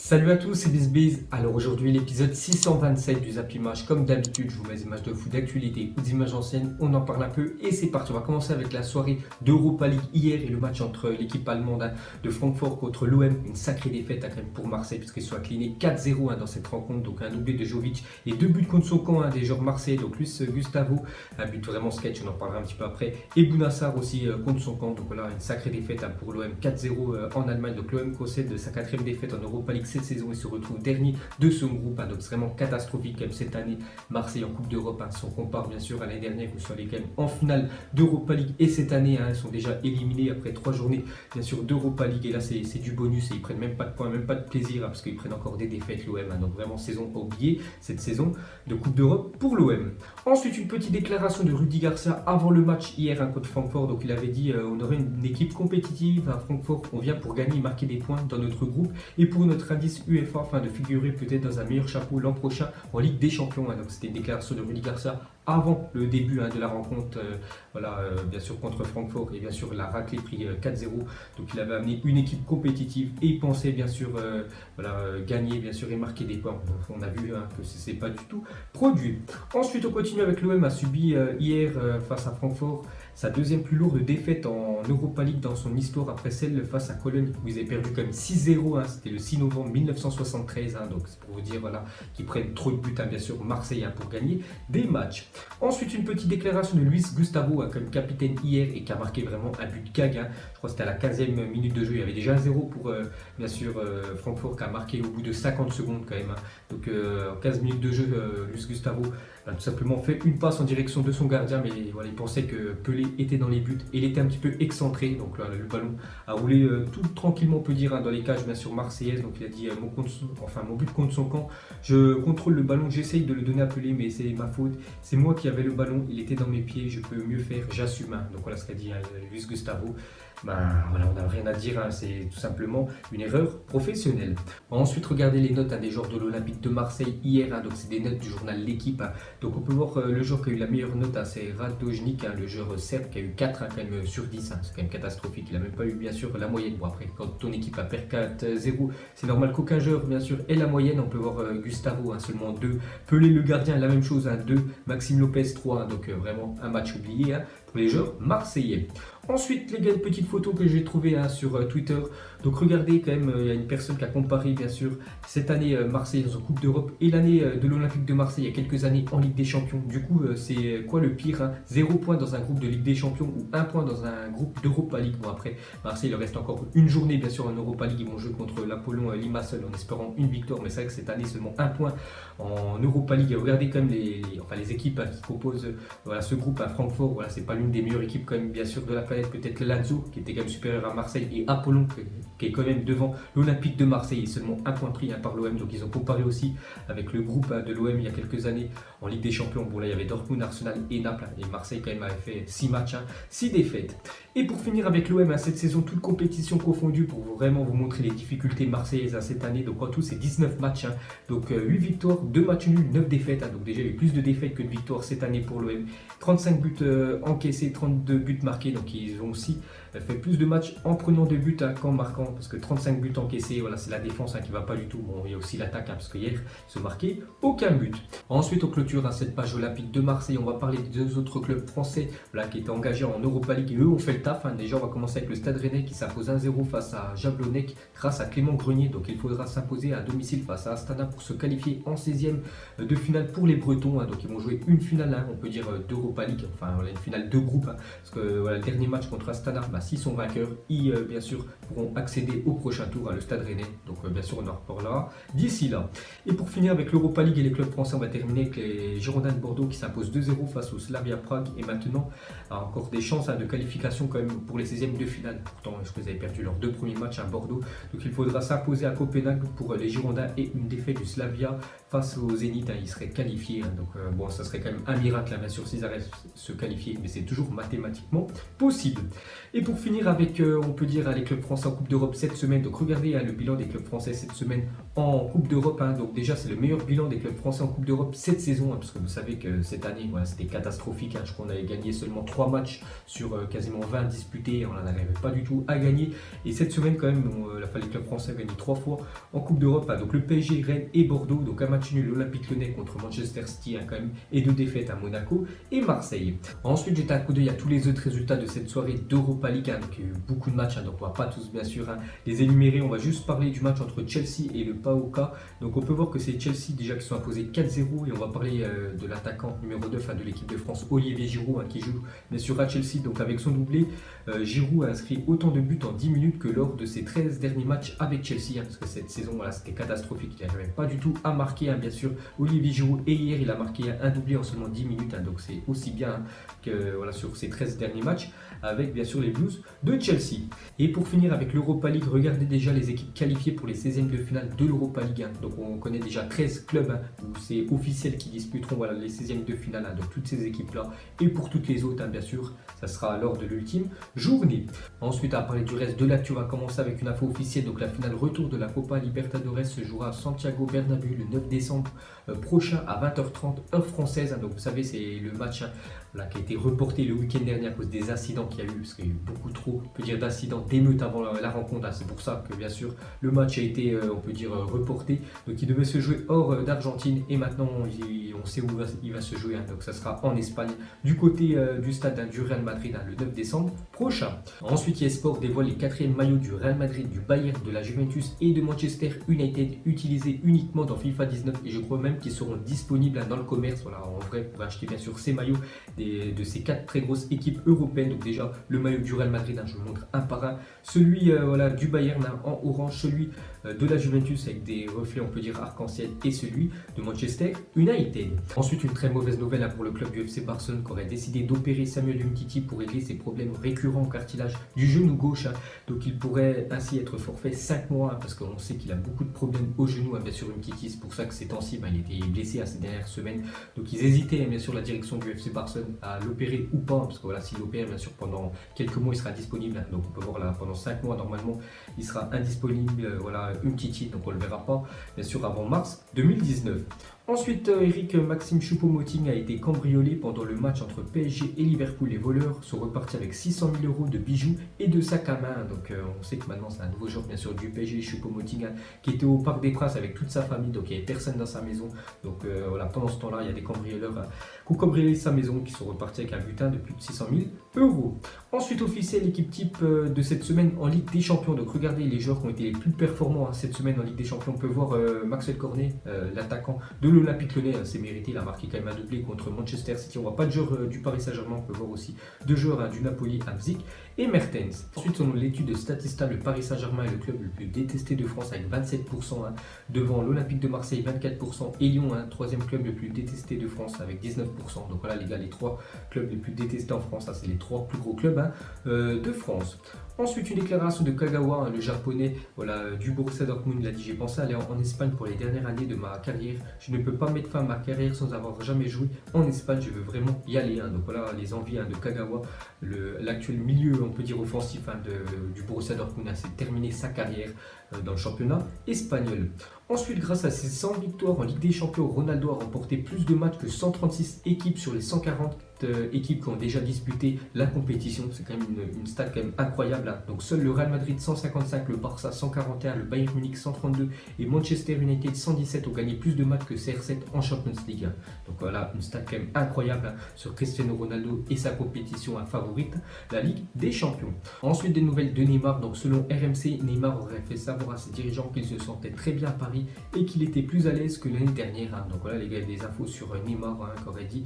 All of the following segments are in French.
Salut à tous, c'est BizBiz. Alors aujourd'hui l'épisode 627 du Zap Image. Comme d'habitude, je vous mets des images de foot d'actualité ou des images anciennes, on en parle un peu et c'est parti. On va commencer avec la soirée d'Europa League hier et le match entre l'équipe allemande de Francfort contre l'OM. Une sacrée défaite quand même pour Marseille puisqu'ils sont inclinés 4-0 dans cette rencontre. Donc un doublé de Jovic et 2 buts contre son camp des joueurs marseillais. Donc Luis Gustavo, un but vraiment sketch, on en parlera un petit peu après. Et Bounassar aussi contre son camp. Donc voilà, une sacrée défaite pour l'OM 4-0 en Allemagne. Donc l'OM possède sa 4e défaite en Europa League cette saison. Il se retrouve dernier de son groupe, donc c'est vraiment catastrophique quand même cette année. Marseille en Coupe d'Europe, si on compare bien sûr à l'année dernière où ils sont allés quand même en finale d'Europa League, et cette année ils sont déjà éliminés après 3 journées bien sûr d'Europa League, et là c'est du bonus et ils prennent même pas de points, même pas de plaisir parce qu'ils prennent encore des défaites l'OM, donc vraiment saison oubliée cette saison de Coupe d'Europe pour l'OM. Ensuite une petite déclaration de Rudi Garcia avant le match hier contre Francfort. Donc il avait dit on aurait une équipe compétitive à Francfort, on vient pour gagner et marquer des points dans notre groupe et pour notre indice UEFA afin de figurer peut-être dans un meilleur chapeau l'an prochain en Ligue des Champions. Donc c'était une déclaration de Rudi Garcia avant le début de la rencontre, bien sûr contre Francfort, et bien sûr la raclée pris 4-0. Donc il avait amené une équipe compétitive et il pensait bien sûr gagner bien sûr et marquer des points. On a vu que ce n'est pas du tout produit. Ensuite on continue avec l'OM, a subi hier face à Francfort sa deuxième plus lourde défaite en Europa League dans son histoire après celle face à Cologne où ils avaient perdu quand même 6-0, c'était le 6 novembre 1973, donc c'est pour vous dire qu'ils prennent trop de buts bien sûr Marseille pour gagner des matchs. Ensuite une petite déclaration de Luis Gustavo comme capitaine hier et qui a marqué vraiment un but gag, je crois que c'était à la 15e minute de jeu, il y avait déjà un 0 pour bien sûr Francfort qui a marqué au bout de 50 secondes quand même, donc en 15 minutes de jeu Luis Gustavo a tout simplement fait une passe en direction de son gardien, mais voilà, il pensait que Pelé était dans les buts et il était un petit peu excentré, donc là le ballon a roulé tout tranquillement on peut dire dans les cages bien sûr marseillaises. Donc il a dit mon but contre son camp, je contrôle le ballon, j'essaye de le donner à Pelé mais c'est ma faute, c'est moi qui avais le ballon, il était dans mes pieds, je peux mieux faire, j'assume. Donc voilà ce qu'a dit Luis Gustavo. Voilà, on n'a rien à dire, c'est tout simplement une erreur professionnelle. Ensuite, regardez les notes des joueurs de l'Olympique de Marseille hier, donc c'est des notes du journal L'Équipe. Donc on peut voir le joueur qui a eu la meilleure note, c'est Radojnik, le joueur serbe qui a eu 4 quand même sur 10, c'est quand même catastrophique, il n'a même pas eu bien sûr la moyenne. Bon après, quand ton équipe perd 4-0, c'est normal qu'aucun joueur bien sûr ait la moyenne. On peut voir Gustavo, seulement 2, Pelé le gardien, la même chose, 2, Maxime Lopez 3, donc vraiment un match oublié pour les joueurs marseillais. Ensuite les gars, une petite photo que j'ai trouvée sur Twitter. Donc regardez quand même, il y a une personne qui a comparé bien sûr cette année Marseille dans une Coupe d'Europe et l'année de l'Olympique de Marseille il y a quelques années en Ligue des Champions. Du coup c'est quoi le pire, 0 point dans un groupe de Ligue des Champions ou 1 point dans un groupe d'Europa League. Bon après Marseille il leur reste encore une journée bien sûr en Europa League, ils vont jouer contre l'Apollon Limassol en espérant une victoire, mais c'est vrai que cette année seulement 1 point en Europa League. Et regardez quand même les équipes qui composent ce groupe à Francfort, voilà, c'est pas l'une des meilleures équipes quand même bien sûr de la planète, peut-être Lazio qui était quand même supérieur à Marseille et Apollon qui est quand même devant l'Olympique de Marseille et seulement 1 point pris par l'OM. Donc ils ont comparé aussi avec le groupe de l'OM il y a quelques années en Ligue des Champions. Bon là il y avait Dortmund, Arsenal et Naples, et Marseille quand même avait fait 6 matchs, 6 défaites. Et pour finir avec l'OM cette saison, toute compétition confondue, pour vraiment vous montrer les difficultés marseillaises cette année. Donc en tout c'est 19 matchs, donc 8 victoires, 2 matchs nuls, 9 défaites, donc déjà il y a eu plus de défaites que de victoires cette année pour l'OM. 35 buts encaissés, 32 buts marqués, donc ils ont aussi fait plus de matchs en prenant des buts qu'en marquant, parce que 35 buts encaissés, voilà, c'est la défense qui va pas du tout. Bon, il y a aussi l'attaque, parce qu'hier ils se marquaient aucun but. Ensuite on clôture cette page Olympique de Marseille. On va parler des 2 autres clubs français qui étaient engagés en Europa League et eux ont fait le taf. Déjà on va commencer avec le Stade Rennais qui s'impose 1-0 face à Jablonec grâce à Clément Grenier. Donc il faudra s'imposer à domicile face à Astana pour se qualifier en 16e de finale pour les Bretons. Donc ils vont jouer une finale, on peut dire d'Europa League, enfin voilà, une finale de groupe, parce que voilà, le dernier match contre Astana, s'ils sont vainqueurs, ils bien sûr pourront accéder au prochain tour le Stade Rennais. Donc bien sûr on en reparlera d'ici là. Et pour finir avec l'Europa League et les clubs français, on va terminer avec les Girondins de Bordeaux qui s'imposent 2-0 face au Slavia Prague et maintenant a encore des chances de qualification quand même pour les 16e de finale. Pourtant je crois qu'ils avaient perdu leurs 2 premiers matchs à Bordeaux, donc il faudra s'imposer à Copenhague pour les Girondins et une défaite du Slavia face au Zénith, ils seraient qualifiés. Donc bon, ça serait quand même un miracle bien sûr s'ils arrivent à se qualifier, mais c'est toujours mathématiquement possible. Et pour pour finir avec, on peut dire, les clubs français en Coupe d'Europe cette semaine. Donc regardez le bilan des clubs français cette semaine en Coupe d'Europe. Donc déjà, c'est le meilleur bilan des clubs français en Coupe d'Europe cette saison. Parce que vous savez que cette année, voilà, c'était catastrophique. Je crois qu'on avait gagné seulement 3 matchs sur quasiment 20 disputés. On n'en arrivait pas du tout à gagner. Et cette semaine, quand même, les clubs français ont gagné 3 fois en Coupe d'Europe. Donc le PSG, Rennes et Bordeaux. Donc un match nul, l'Olympique Lyonnais contre Manchester City quand même. Et 2 défaites à Monaco et Marseille. Ensuite, j'étais un coup d'œil à tous les autres résultats de cette soirée d'Europa League. Donc il y a eu beaucoup de matchs, donc on ne va pas tous bien sûr les énumérer. On va juste parler du match entre Chelsea et le PAOK. Donc on peut voir que c'est Chelsea déjà qui sont imposés 4-0 et on va parler de l'attaquant numéro 2 de l'équipe de France, Olivier Giroud, qui joue bien sûr à Chelsea. Donc avec son doublé, Giroud a inscrit autant de buts en 10 minutes que lors de ses 13 derniers matchs avec Chelsea, parce que cette saison voilà, c'était catastrophique. Il n'arrivait pas du tout à marquer, bien sûr, Olivier Giroud. Et hier il a marqué un doublé en seulement 10 minutes, donc c'est aussi bien que voilà, sur ses 13 derniers matchs avec bien sûr les Blues de Chelsea. Et pour finir avec l'Europa League, regardez déjà les équipes qualifiées pour les 16e de finale de l'Europa League. Donc on connaît déjà 13 clubs où c'est officiel qui disputeront voilà, les 16e de finale, donc toutes ces équipes là. Et pour toutes les autres, bien sûr, ça sera lors de l'ultime journée. Ensuite, à parler du reste de l'actu, on va commencer avec une info officielle. Donc la finale retour de la Copa Libertadores se jouera à Santiago Bernabéu le 9 décembre prochain à 20h30 heure française. Donc vous savez, c'est le match là, qui a été reporté le week-end dernier à cause des incidents qu'il y a eu, parce qu'il y a eu beaucoup trop, on peut dire, d'incidents, d'émeutes avant la rencontre. C'est pour ça que bien sûr le match a été, on peut dire, reporté. Donc il devait se jouer hors d'Argentine et maintenant on sait où il va se jouer. Donc ça sera en Espagne, du côté du stade du Real Madrid le 9 décembre prochain. Ensuite, eSport dévoile les 4e maillots du Real Madrid, du Bayern, de la Juventus et de Manchester United, utilisés uniquement dans FIFA 19, et je crois même qu'ils seront disponibles dans le commerce. Voilà, en vrai, vous pouvez acheter bien sûr ces maillots de ces 4 très grosses équipes européennes. Donc déjà le maillot du Real Madrid, je vous le montre un par un, celui voilà, du Bayern en orange, celui de la Juventus avec des reflets, on peut dire, arc-en-ciel, et celui de Manchester United. Ensuite, une très mauvaise nouvelle pour le club du FC Barcelone, qui aurait décidé d'opérer Samuel Umtiti pour régler ses problèmes récurrents au cartilage du genou gauche. Donc il pourrait ainsi être forfait 5 mois, parce qu'on sait qu'il a beaucoup de problèmes au genou, bien sûr, Umtiti. C'est pour ça que ces temps-ci, il était blessé ces dernières semaines. Donc ils hésitaient, bien sûr, la direction du FC Barcelone à l'opérer ou pas, parce que voilà, s'il opère, bien sûr, pendant quelques mois, il sera disponible. Donc on peut voir là, pendant 5 mois, normalement, il sera indisponible. Voilà, Umtiti, donc on ne le verra pas, bien sûr, avant mars 2019. Ensuite, Eric Maxime Choupo-Moting a été cambriolé pendant le match entre PSG et Liverpool. Les voleurs sont repartis avec 600 000 € de bijoux et de sacs à main. Donc on sait que maintenant c'est un nouveau joueur bien sûr du PSG, Choupo-Moting, qui était au Parc des Princes avec toute sa famille. Donc il n'y avait personne dans sa maison. Donc voilà, pendant ce temps-là, il y a des cambrioleurs qui ont cambriolé sa maison, qui sont repartis avec un butin de plus de 600 000 €. Ensuite, officiel, l'équipe type de cette semaine en Ligue des Champions. Donc regardez les joueurs qui ont été les plus performants cette semaine en Ligue des Champions. On peut voir Maxwell Cornet, l'attaquant de l'Olympique Lyonnais, c'est mérité, il a marqué quand même un doublé contre Manchester City. On voit pas de joueurs du Paris Saint-Germain, on peut voir aussi 2 joueurs du Napoli, Hamzik et Mertens. Ensuite, selon l'étude de Statista, le Paris Saint-Germain est le club le plus détesté de France avec 27%, devant l'Olympique de Marseille 24% et Lyon, 3e club le plus détesté de France avec 19%. Donc voilà les gars, les 3 clubs les plus détestés en France, c'est les 3 plus gros clubs de France. Ensuite, une déclaration de Kagawa, le japonais, voilà, du Borussia Dortmund. Il a dit: j'ai pensé aller en Espagne pour les dernières années de ma carrière. Je ne peux pas mettre fin à ma carrière sans avoir jamais joué en Espagne. Je veux vraiment y aller. Donc voilà les envies de Kagawa, l'actuel milieu, on peut dire, offensif du Borussia Dortmund. C'est terminé sa carrière dans le championnat espagnol. Ensuite, grâce à ses 100 victoires en Ligue des Champions, Ronaldo a remporté plus de matchs que 136 équipes sur les 140 équipes qui ont déjà disputé la compétition. C'est quand même une stat quand même incroyable. Donc seul le Real Madrid 155, le Barça 141, le Bayern Munich 132 et Manchester United 117 ont gagné plus de matchs que CR7 en Champions League. Donc voilà, une stat quand même incroyable sur Cristiano Ronaldo et sa compétition favorite, la Ligue des Champions. Ensuite, des nouvelles de Neymar. Donc selon RMC, Neymar aurait fait savoir à ses dirigeants qu'il se sentait très bien à Paris et qu'il était plus à l'aise que l'année dernière. Donc voilà les gars, des infos sur Neymar qui aurait dit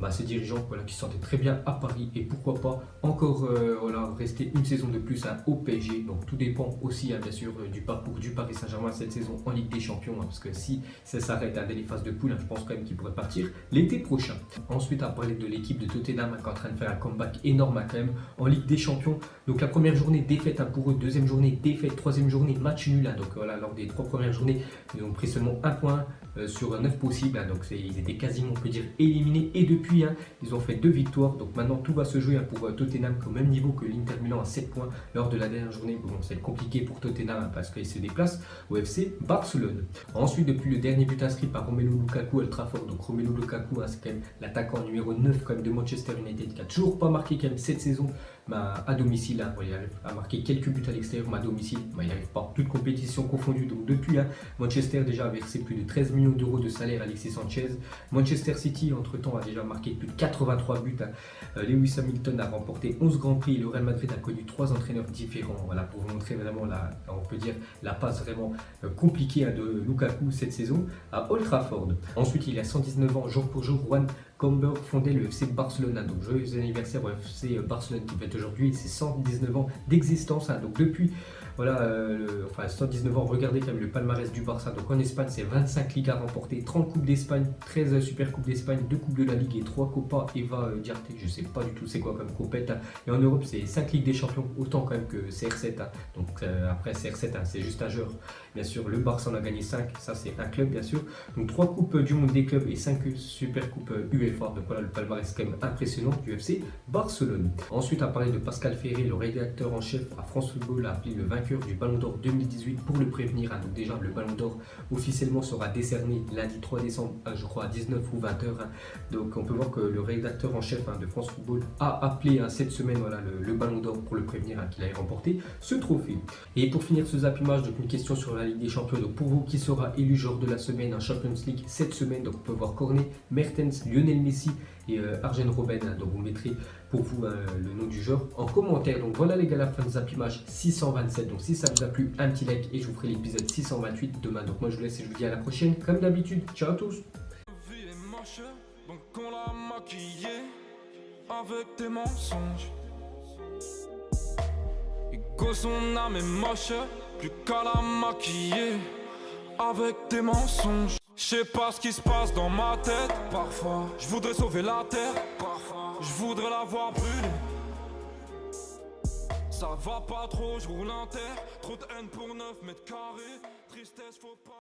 à ses dirigeants qui se sentaient très bien à Paris et pourquoi pas encore rester une saison de plus au PSG. Donc tout dépend aussi bien sûr du parcours du Paris Saint-Germain cette saison en Ligue des Champions, parce que si ça s'arrête dès les phases de poule, je pense quand même qu'il pourrait partir l'été prochain. Ensuite, à parler de l'équipe de Tottenham qui est en train de faire un comeback énorme quand même en Ligue des Champions. Donc la première journée défaite pour eux, deuxième journée défaite, troisième journée match nul. Donc voilà, lors des 3 premières journées, ils ont pris seulement 1 point. sur 9 possibles, donc ils étaient quasiment, on peut dire, éliminés. Et depuis, ils ont fait 2 victoires. Donc maintenant, tout va se jouer pour Tottenham au même niveau que l'Inter Milan à 7 points lors de la dernière journée. Bon, c'est compliqué pour Tottenham parce qu'il se déplace au FC Barcelone. Ensuite, depuis le dernier but inscrit par Romelu Lukaku à Old Trafford, donc Romelu Lukaku, c'est quand même l'attaquant numéro 9 quand même de Manchester United qui a toujours pas marqué quand même cette saison à domicile. Il arrive à marquer quelques buts à l'extérieur, mais à domicile, il n'arrive pas. Toute compétition confondue. Donc depuis, Manchester déjà a versé plus de 13 millions d'euros de salaire à Alexis Sanchez. Manchester City, entre-temps, a déjà marqué plus de 83 buts. Lewis Hamilton a remporté 11 Grands Prix et le Real Madrid a connu 3 entraîneurs différents. Voilà, pour vous montrer vraiment, on peut dire, la passe vraiment compliquée de Lukaku cette saison à Old Trafford. Ensuite, il y a 119 ans, jour pour jour, Juan Comber fondait le FC Barcelone. Donc joyeux anniversaire au FC Barcelone qui fête aujourd'hui ses 119 ans d'existence. Donc depuis, voilà, 119 ans, regardez quand même le palmarès du Barça. Donc en Espagne, c'est 25 Ligas remportées, 30 Coupes d'Espagne, 13 Super Coupes d'Espagne, 2 Coupes de la Ligue et 3 Copa Eva Diarte. Je sais pas du tout c'est quoi comme compète. Et en Europe, c'est 5 Ligues des Champions, autant quand même que CR7. Donc après CR7, c'est juste un joueur. Bien sûr, le Barça en a gagné 5, ça c'est un club bien sûr. Donc 3 Coupes du Monde des clubs et 5 Super Coupes UEFA. Donc voilà, le palmarès quand même impressionnant du FC Barcelone. Ensuite, à parler de Pascal Ferré, le rédacteur en chef à France Football a appelé le vainqueur du Ballon d'Or 2018 pour le prévenir. Donc déjà, le Ballon d'Or officiellement sera décerné lundi 3 décembre, je crois à 19 ou 20 h. Donc on peut voir que le rédacteur en chef de France Football a appelé cette semaine le Ballon d'Or pour le prévenir qu'il allait remporter ce trophée. Et pour finir ce zappimage, donc une question sur la Ligue des Champions. Donc pour vous, qui sera élu joueur de la semaine en Champions League cette semaine? Donc on peut voir Cornet, Mertens, Lionel Messi et Arjen Robben. Donc vous mettrez pour vous le nom du joueur en commentaire. Donc voilà les gars, la fin de zappimage 627. Donc si ça vous a plu, un petit like et je vous ferai l'épisode 628 demain. Donc moi je vous laisse et je vous dis à la prochaine comme d'habitude. Ciao à tous. Donc on l'a maquillé avec des mensonges. Et que son âme est moche, plus qu'à la maquiller avec des mensonges. Je sais pas ce qui se passe dans ma tête. Parfois, je voudrais sauver la terre. Parfois, je voudrais la voir brûler. Ça va pas trop, je roule en terre. Trop de haine pour 9 mètres carrés. Tristesse, faut pas.